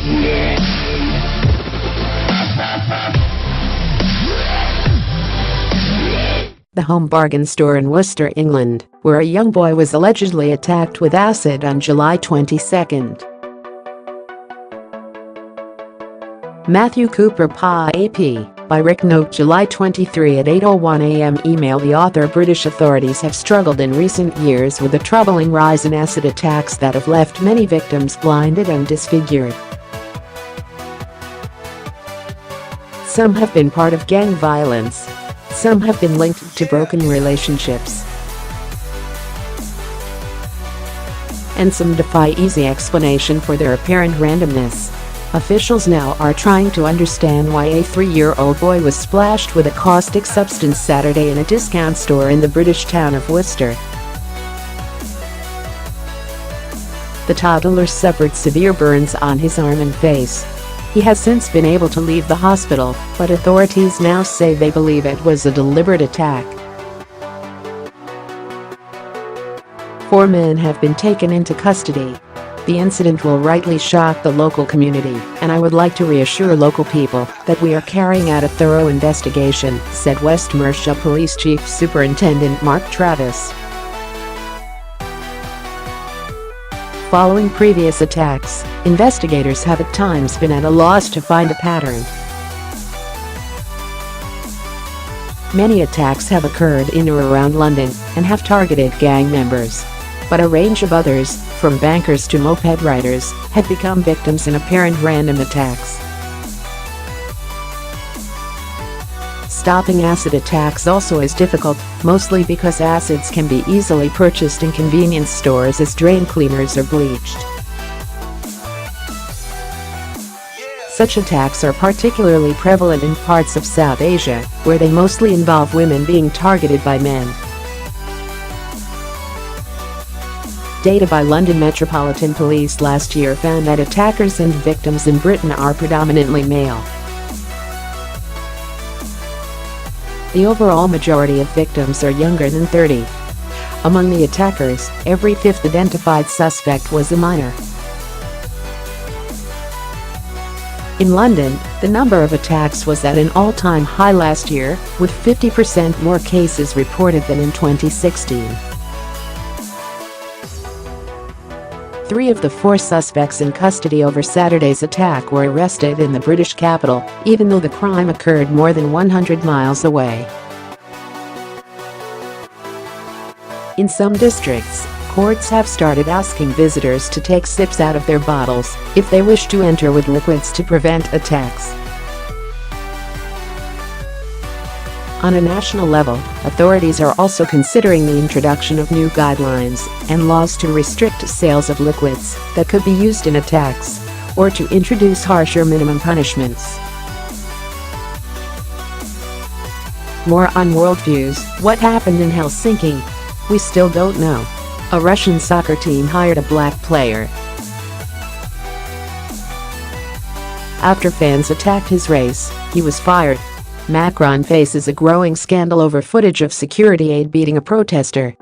The Home Bargain store in Worcester, England, where a young boy was allegedly attacked with acid on July 22. Matthew Cooper Pa AP, by Rick Note July 23 at 8:01 a.m. Email the author. British authorities have struggled in recent years with a troubling rise in acid attacks that have left many victims blinded and disfigured. Some have been part of gang violence. Some have been linked to broken relationships. And some defy easy explanation for their apparent randomness. Officials now are trying to understand why a 3-year-old boy was splashed with a caustic substance Saturday in a discount store in the British town of Worcester. The toddler suffered severe burns on his arm and face. He has since been able to leave the hospital, but authorities now say they believe it was a deliberate attack. 4 men have been taken into custody. The incident will rightly shock the local community, and I would like to reassure local people that we are carrying out a thorough investigation, said West Mercia Police Chief Superintendent Mark Travis. Following previous attacks, investigators have at times been at a loss to find a pattern. Many attacks have occurred in or around London and have targeted gang members. But a range of others, from bankers to moped riders, have become victims in apparent random attacks. Stopping acid attacks also is difficult, mostly because acids can be easily purchased in convenience stores as drain cleaners or bleached. Such attacks are particularly prevalent in parts of South Asia, where they mostly involve women being targeted by men. Data by London Metropolitan Police last year found that attackers and victims in Britain are predominantly male. The overall majority of victims are younger than 30. Among the attackers, every 5th identified suspect was a minor. In London, the number of attacks was at an all-time high last year, with 50% more cases reported than in 2016. 3 of the 4 suspects in custody over Saturday's attack were arrested in the British capital, even though the crime occurred more than 100 miles away. In some districts, courts have started asking visitors to take sips out of their bottles if they wish to enter with liquids to prevent attacks. On a national level, authorities are also considering the introduction of new guidelines and laws to restrict sales of liquids that could be used in attacks, or to introduce harsher minimum punishments. More on Worldviews. What happened in Helsinki? We still don't know. A Russian soccer team hired a black player. After fans attacked his race, he was fired. Macron faces a growing scandal over footage of security aide beating a protester.